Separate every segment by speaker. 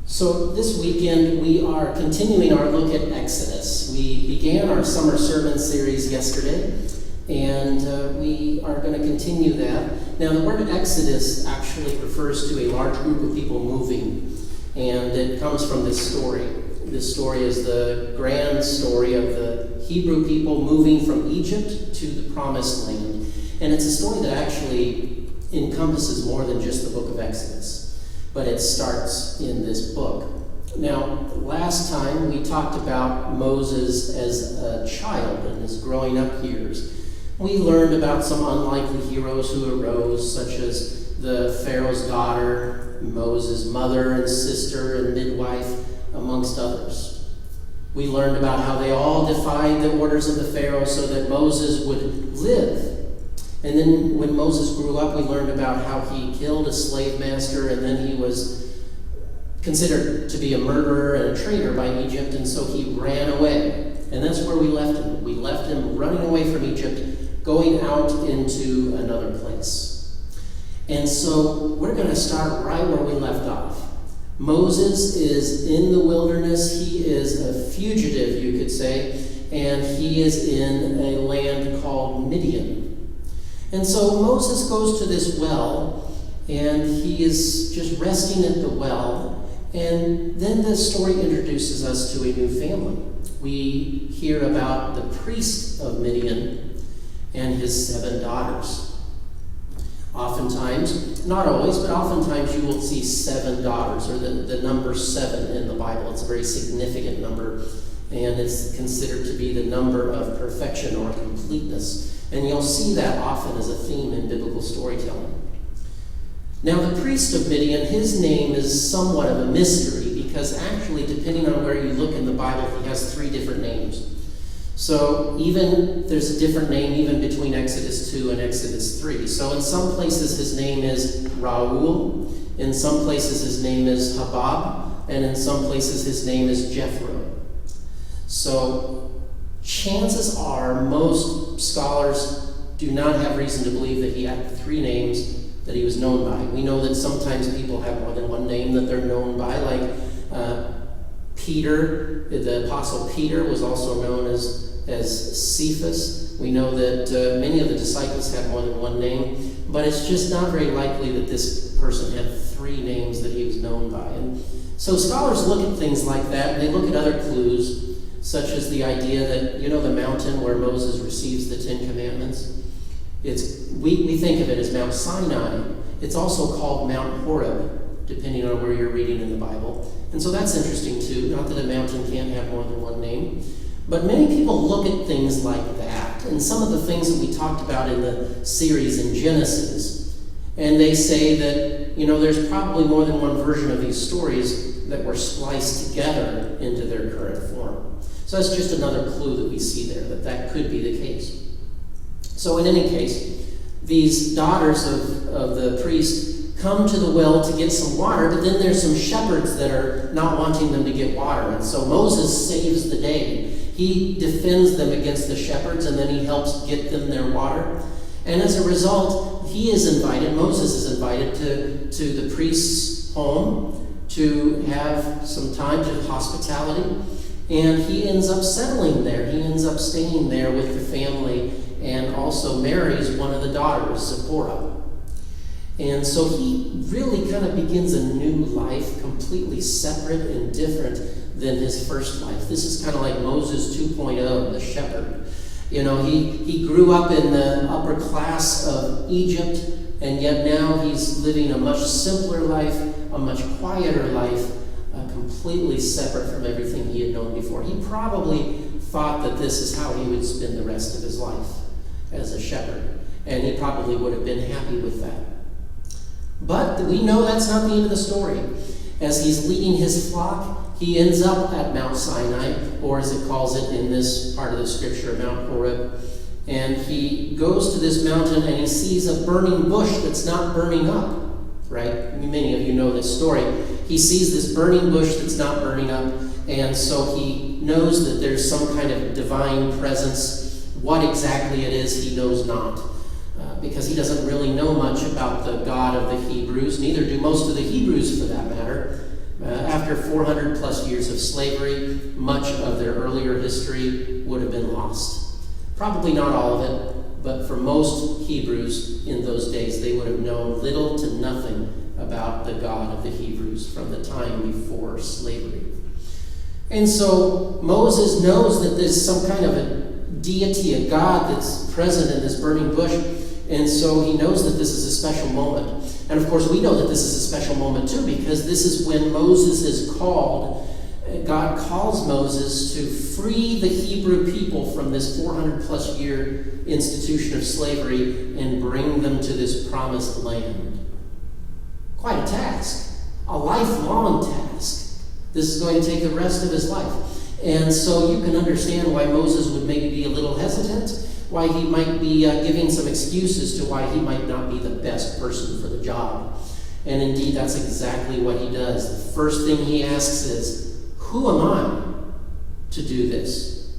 Speaker 1: So this weekend we are continuing our look at Exodus. We began our summer sermon series yesterday, and we are going to continue that. Now the word Exodus actually refers to a large group of people moving, and it comes from this story. This story is the grand story of the Hebrew people moving from Egypt to the Promised Land. And it's a story that actually encompasses more than just the book of Exodus. But it starts in this book. Now, last time we talked about Moses as a child and his growing up years. We learned about some unlikely heroes who arose, such as the Pharaoh's daughter, Moses' mother and sister and midwife, amongst others. We learned about how they all defied the orders of the Pharaoh so that Moses would live. And then when Moses grew up, we learned about how he killed a slave master, and then he was considered to be a murderer and a traitor by Egypt, and so he ran away. And that's where we left him. We left him running away from Egypt, going out into another place. And so we're going to start right where we left off. Moses is in the wilderness. He is a fugitive, you could say, and he is in a land called Midian. And so Moses goes to this well, and he is just resting at the well, and then the story introduces us to a new family. We hear about the priest of Midian and his 7 daughters. Oftentimes, not always, but oftentimes you will see 7 daughters, or the number 7 in the Bible. It's a very significant number, and it's considered to be the number of perfection or completeness. And you'll see that often as a theme in biblical storytelling. Now, the priest of Midian, his name is somewhat of a mystery because actually, depending on where you look in the Bible, he has 3 different names. So even there's a different name even between Exodus 2 and Exodus 3. So in some places his name is Raul, in some places his name is Habab, and in some places his name is Jethro. So chances are most scholars do not have reason to believe that he had 3 names that he was known by. We know that sometimes people have more than one name that they're known by, like Peter, the Apostle Peter was also known as Cephas. We know that many of the disciples had more than one name, but it's just not very likely that this person had 3 names that he was known by. And so scholars look at things like that, and they look at other clues, such as the idea that, the mountain where Moses receives the 10 Commandments. We think of it as Mount Sinai. It's also called Mount Horeb, depending on where you're reading in the Bible. And so that's interesting too. Not that a mountain can't have more than one name. But many people look at things like that, and some of the things that we talked about in the series in Genesis, and they say that, there's probably more than one version of these stories that were spliced together into their current form. So that's just another clue that we see there, that could be the case. So in any case, these daughters of the priest come to the well to get some water, but then there's some shepherds that are not wanting them to get water. And so Moses saves the day. He defends them against the shepherds, and then he helps get them their water. And as a result, Moses is invited to the priest's home to have some time to hospitality. And he ends up settling there. He ends up staying there with the family and also marries one of the daughters, Zipporah. And so he really kind of begins a new life, completely separate and different than his first life. This is kind of like Moses 2.0, the shepherd. He grew up in the upper class of Egypt, and yet now he's living a much simpler life, a much quieter life, completely separate from everything he had known before. He probably thought that this is how he would spend the rest of his life as a shepherd, and he probably would have been happy with that. But we know that's not the end of the story. As he's leading his flock, he ends up at Mount Sinai, or as it calls it in this part of the scripture, Mount Horeb. And he goes to this mountain and he sees a burning bush that's not burning up, right? Many of you know this story. He sees this burning bush that's not burning up, and so he knows that there's some kind of divine presence. What exactly it is, he knows not, because he doesn't really know much about the God of the Hebrews. Neither do most of the Hebrews, for that matter. After after 400 plus years of slavery, much of their earlier history would have been lost. Probably not all of it, but for most Hebrews in those days, they would have known little to nothing about the God of the Hebrews from the time before slavery. And so Moses knows that there's some kind of a deity, a God that's present in this burning bush, and so he knows that this is a special moment. And of course we know that this is a special moment too, because this is when Moses is called. God calls Moses to free the Hebrew people from this 400 plus year institution of slavery and bring them to this promised land. Quite a task, a lifelong task. This is going to take the rest of his life. And so you can understand why Moses would maybe be a little hesitant, why he might be giving some excuses to why he might not be the best person for the job. And indeed, that's exactly what he does. The first thing he asks is, who am I to do this?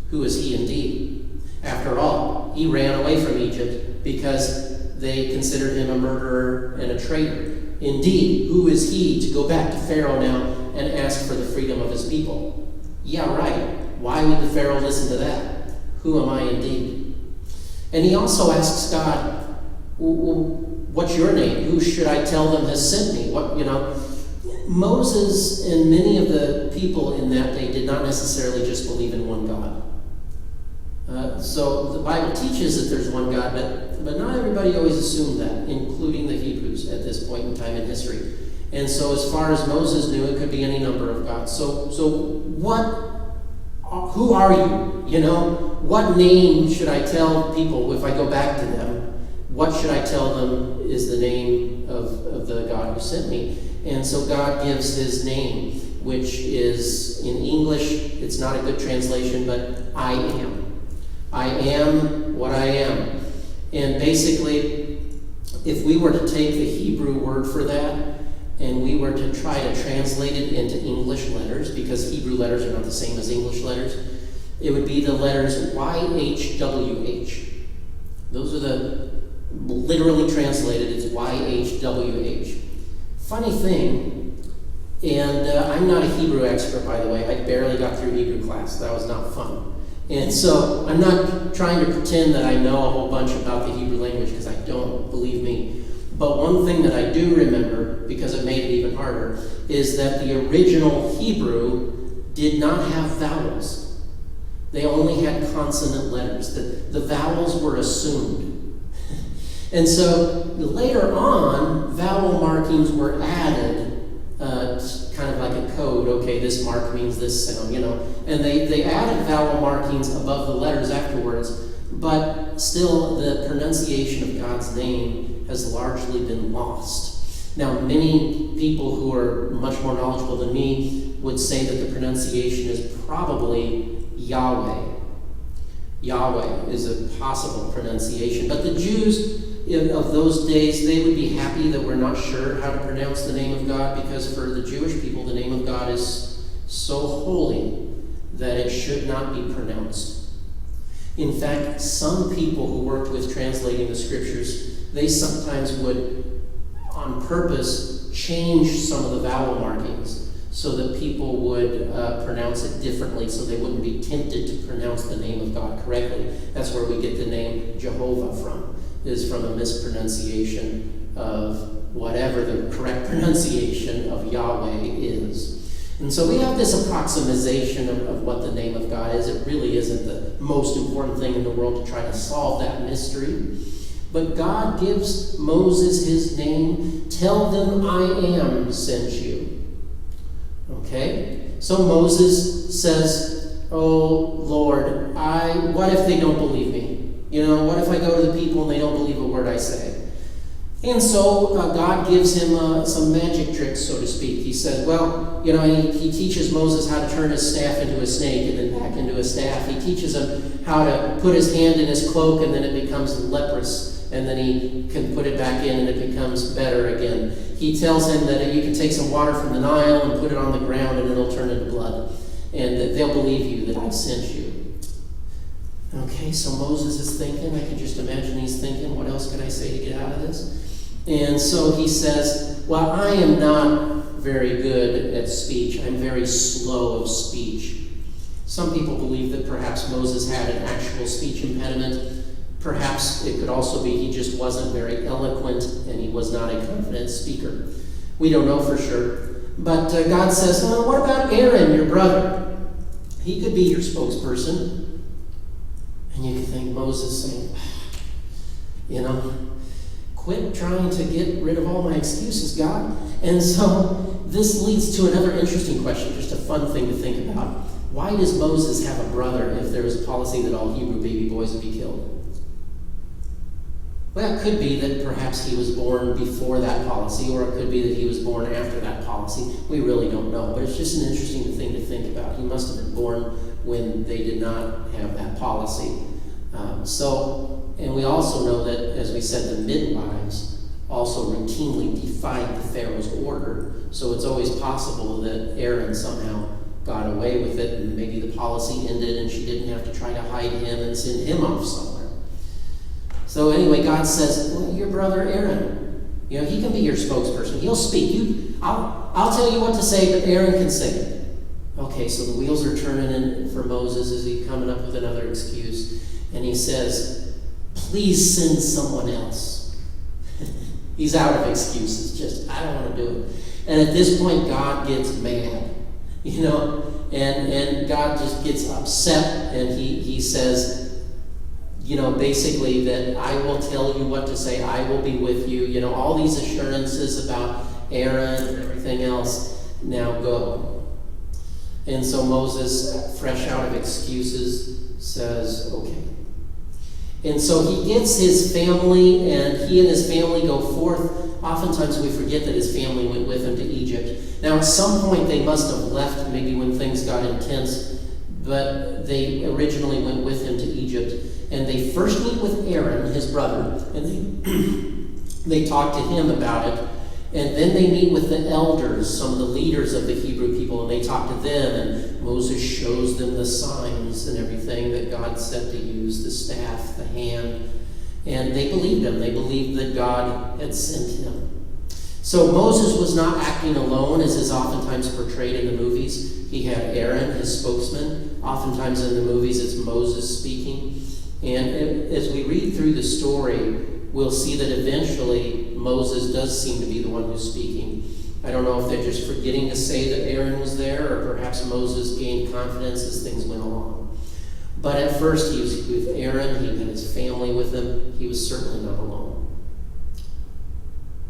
Speaker 1: Who is he indeed? After all, he ran away from Egypt because they considered him a murderer and a traitor. Indeed, who is he to go back to Pharaoh now and ask for the freedom of his people? Yeah, right. Why would the Pharaoh listen to that? Who am I indeed? And he also asks God, what's your name? Who should I tell them has sent me? Moses and many of the people in that day did not necessarily just believe in one God. So the Bible teaches that there's one God, but not everybody always assumed that, including the Hebrews at this point in time in history. And so as far as Moses knew, it could be any number of gods. So who are you? What name should I tell people if I go back to them? What should I tell them is the name of the God who sent me? And so God gives his name, which is, in English, it's not a good translation, but I am. I am what I am. And basically, if we were to take the Hebrew word for that, and we were to try to translate it into English letters, because Hebrew letters are not the same as English letters, it would be the letters YHWH. Those are the, literally translated, it's YHWH. Funny thing, and I'm not a Hebrew expert, by the way. I barely got through Hebrew class. That was not fun. And so I'm not trying to pretend that I know a whole bunch about the Hebrew language, because I don't, believe me. But one thing that I do remember, because it made it even harder, is that the original Hebrew did not have vowels. They only had consonant letters. The vowels were assumed. And so later on, vowel markings were added, kind of like a code. Okay, this mark means this sound, And they added vowel markings above the letters afterwards, but still the pronunciation of God's name has largely been lost. Now, many people who are much more knowledgeable than me would say that the pronunciation is probably Yahweh. Yahweh is a possible pronunciation, but the Jews of those days, they would be happy that we're not sure how to pronounce the name of God, because for the Jewish people, the name of God is so holy that it should not be pronounced. In fact, some people who worked with translating the scriptures, they sometimes would, on purpose, change some of the vowel markings so that people would pronounce it differently, so they wouldn't be tempted to pronounce the name of God correctly. That's where we get the name Jehovah from. Is from a mispronunciation of whatever the correct pronunciation of Yahweh is. And so we have this approximation of what the name of God is. It really isn't the most important thing in the world to try to solve that mystery. But God gives Moses his name. Tell them I am sent you. Okay? So Moses says, oh Lord, what if they don't believe me? What if I go to the people and they don't believe a word I say? And so God gives him some magic tricks, so to speak. He said, he teaches Moses how to turn his staff into a snake and then back into a staff. He teaches him how to put his hand in his cloak and then it becomes leprous, and then he can put it back in and it becomes better again. He tells him that you can take some water from the Nile and put it on the ground and it'll turn into blood, and that they'll believe you that I sent you. Okay, so Moses is thinking, I can just imagine he's thinking, what else can I say to get out of this? And so he says, well, I am not very good at speech. I'm very slow of speech. Some people believe that perhaps Moses had an actual speech impediment. Perhaps it could also be he just wasn't very eloquent and he was not a confident speaker. We don't know for sure. But God says, what about Aaron, your brother? He could be your spokesperson. And you can think Moses saying, quit trying to get rid of all my excuses, God. And so this leads to another interesting question, just a fun thing to think about. Why does Moses have a brother if there was a policy that all Hebrew baby boys would be killed? Well, it could be that perhaps he was born before that policy, or it could be that he was born after that policy. We really don't know, but it's just an interesting thing to think about. He must have been born when they did not have that policy. And we also know that, as we said, the midwives also routinely defied the Pharaoh's order. So it's always possible that Aaron somehow got away with it, and maybe the policy ended and she didn't have to try to hide him and send him off somewhere. So anyway, God says, well, your brother Aaron, he can be your spokesperson. He'll speak. I'll tell you what to say, but Aaron can say it. Okay, so the wheels are turning in for Moses as he's coming up with another excuse. And he says, please send someone else. He's out of excuses. I don't want to do it. And at this point, God gets mad, and God just gets upset, and he says, basically that I will tell you what to say, I will be with you, all these assurances about Aaron and everything else, now go. And so Moses, fresh out of excuses, says, okay. And so he gets his family, and he and his family go forth. Oftentimes we forget that his family went with him to Egypt. Now at some point they must have left, maybe when things got intense, but they originally went with him to Egypt. And they first meet with Aaron, his brother, and they talk to him about it. And then they meet with the elders, some of the leaders of the Hebrew people, and they talk to them, and Moses shows them the signs and everything that God said to use, the staff, the hand. And they believed him. They believed that God had sent him. So Moses was not acting alone, as is oftentimes portrayed in the movies. He had Aaron, his spokesman. Oftentimes in the movies it's Moses speaking. And as we read through the story, we'll see that eventually Moses does seem to be the one who's speaking. I don't know if they're just forgetting to say that Aaron was there, or perhaps Moses gained confidence as things went along. But at first he was with Aaron, he had his family with him. He was certainly not alone.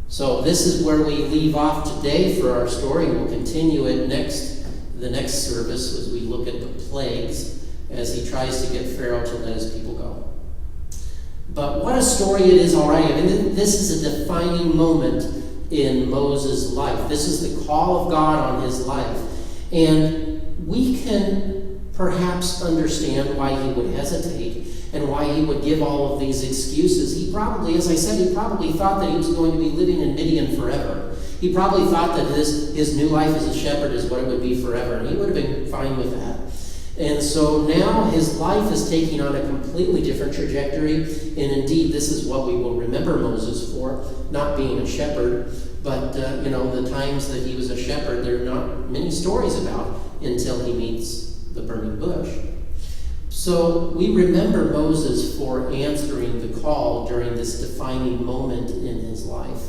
Speaker 1: So this is where we leave off today for our story. We'll continue it the next service as we look at the plagues, as he tries to get Pharaoh to let his people go. But what a story it is already. This is a defining moment in Moses' life. This is the call of God on his life. And we can perhaps understand why he would hesitate and why he would give all of these excuses. He probably, as I said, he probably thought that he was going to be living in Midian forever. He probably thought that his new life as a shepherd is what it would be forever, and he would have been fine with that. And so now his life is taking on a completely different trajectory, and indeed this is what we will remember Moses for, not being a shepherd, but the times that he was a shepherd, there are not many stories about until he meets the burning bush. So we remember Moses for answering the call during this defining moment in his life.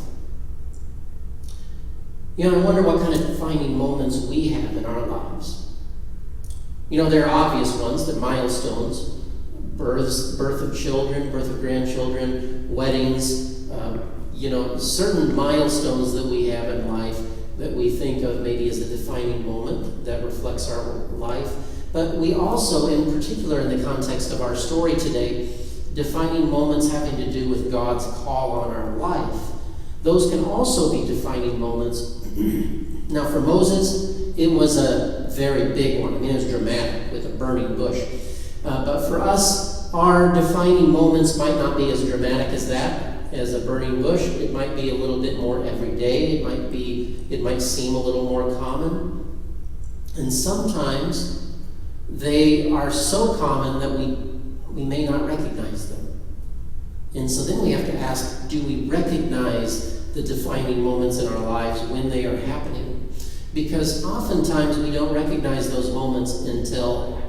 Speaker 1: I wonder what kind of defining moments we have in our lives. There are obvious ones, the milestones, birth of children, birth of grandchildren, weddings, certain milestones that we have in life that we think of maybe as a defining moment that reflects our life. But we also, in particular in the context of our story today, defining moments having to do with God's call on our life. Those can also be defining moments. Now for Moses, it was a very big one. It was dramatic with a burning bush. But for us, our defining moments might not be as dramatic as that, as a burning bush. It might be a little bit more everyday. It might seem a little more common. And sometimes they are so common that we may not recognize them. And so then we have to ask, do we recognize the defining moments in our lives when they are happening? Because oftentimes we don't recognize those moments until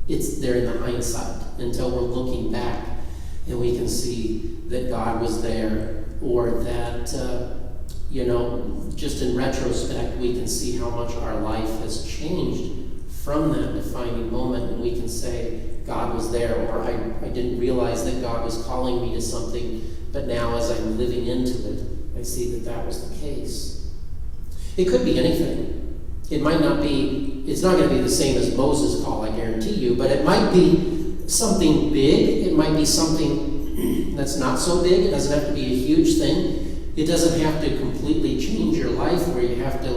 Speaker 1: they're in the hindsight, until we're looking back and we can see that God was there, or that, just in retrospect, we can see how much our life has changed from that defining moment, and we can say, God was there, or I didn't realize that God was calling me to something, but now as I'm living into it, I see that that was the case. It could be anything. It might not be, it's not going to be the same as Moses' call, I guarantee you, but it might be something big. It might be something that's not so big. It doesn't have to be a huge thing. It doesn't have to completely change your life where you have to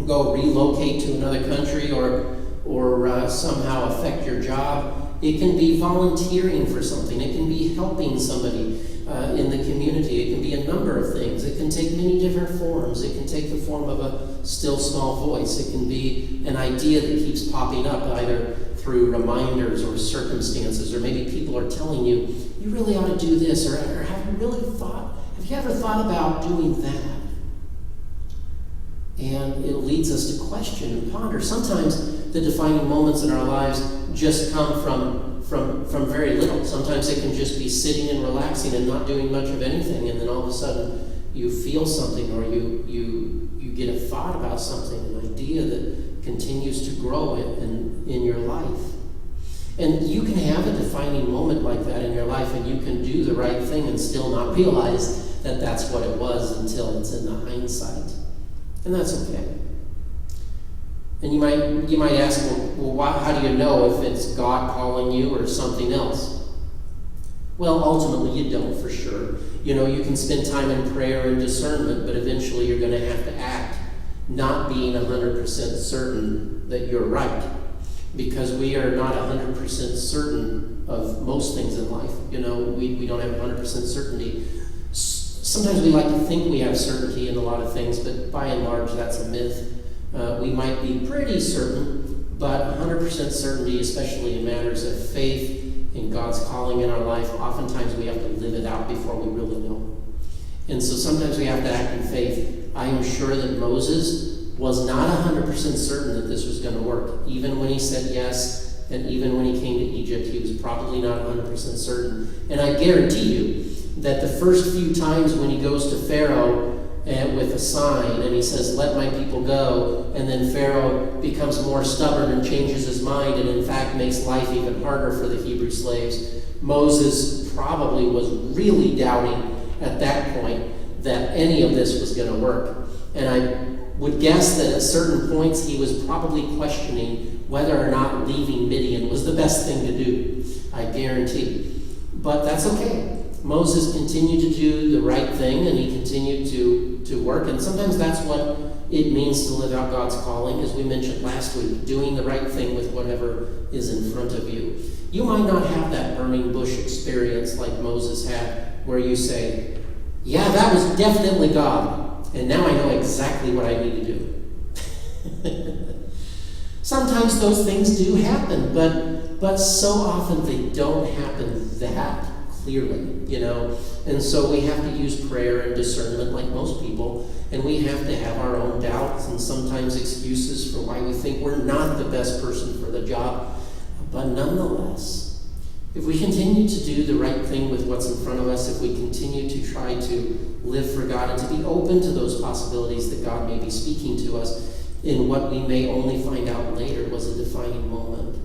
Speaker 1: go relocate to another country or somehow affect your job. It can be volunteering for something. It can be helping somebody in the community. It can be a number of things. It can take many different forms. It can take the form of a still small voice. It can be an idea that keeps popping up either through reminders or circumstances, or maybe people are telling you, you really ought to do this, or have you ever thought about doing that? And it leads us to question and ponder. Sometimes the defining moments in our lives just come from very little. Sometimes it can just be sitting and relaxing and not doing much of anything, and then all of a sudden you feel something, or you get a thought about something, an idea that continues to grow in your life. And you can have a defining moment like that in your life, and you can do the right thing and still not realize that that's what it was until it's in the hindsight. And that's okay. And you might ask, well, how do you know if it's God calling you or something else? Well, ultimately you don't, for sure. You can spend time in prayer and discernment, but eventually you're going to have to act, not being 100% certain that you're right, because we are not 100% certain of most things in life. We don't have 100% certainty. Sometimes we like to think we have certainty in a lot of things, but by and large, that's a myth. We might be pretty certain, but 100% certainty, especially in matters of faith in God's calling in our life, oftentimes we have to live it out before we really know. And so sometimes we have to act in faith. I am sure that Moses was not 100% certain that this was going to work. Even when he said yes, and even when he came to Egypt, he was probably not 100% certain. And I guarantee you that the first few times when he goes to Pharaoh with a sign, and he says, let my people go, and then Pharaoh becomes more stubborn and changes his mind, and in fact makes life even harder for the Hebrew slaves, Moses probably was really doubting at that point that any of this was going to work. And I would guess that at certain points he was probably questioning whether or not leaving Midian was the best thing to do. I guarantee. But that's okay. Moses continued to do the right thing, and he continued to work. And sometimes that's what it means to live out God's calling, as we mentioned last week, doing the right thing with whatever is in front of you. You might not have that burning bush experience like Moses had, where you say, yeah, that was definitely God, and now I know exactly what I need to do. Sometimes those things do happen, but so often they don't happen that clearly, And so we have to use prayer and discernment like most people, and we have to have our own doubts and sometimes excuses for why we think we're not the best person for the job. But nonetheless, if we continue to do the right thing with what's in front of us, if we continue to try to live for God and to be open to those possibilities that God may be speaking to us in what we may only find out later was a defining moment,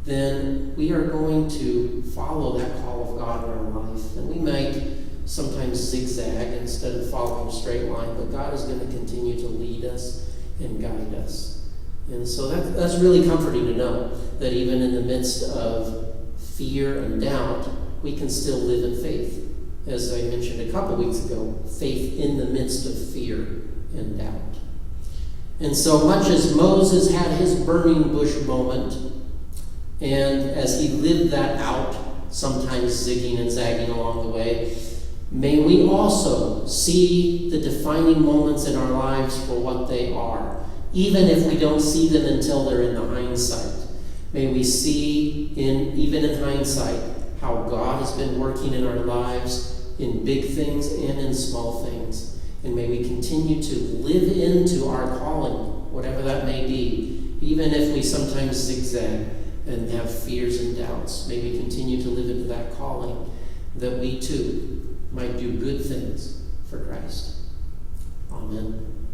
Speaker 1: then we are going to follow that call of God in our life. And we might sometimes zigzag instead of following a straight line, but God is going to continue to lead us and guide us. And so that's really comforting to know that even in the midst of fear and doubt, we can still live in faith. As I mentioned a couple weeks ago, faith in the midst of fear and doubt. And so much as Moses had his burning bush moment, and as he lived that out, sometimes zigging and zagging along the way, may we also see the defining moments in our lives for what they are, even if we don't see them until they're in the hindsight. May we see, even in hindsight, how God has been working in our lives in big things and in small things. And may we continue to live into our calling, whatever that may be, even if we sometimes zigzag and have fears and doubts. May we continue to live into that calling, that we too might do good things for Christ. Amen.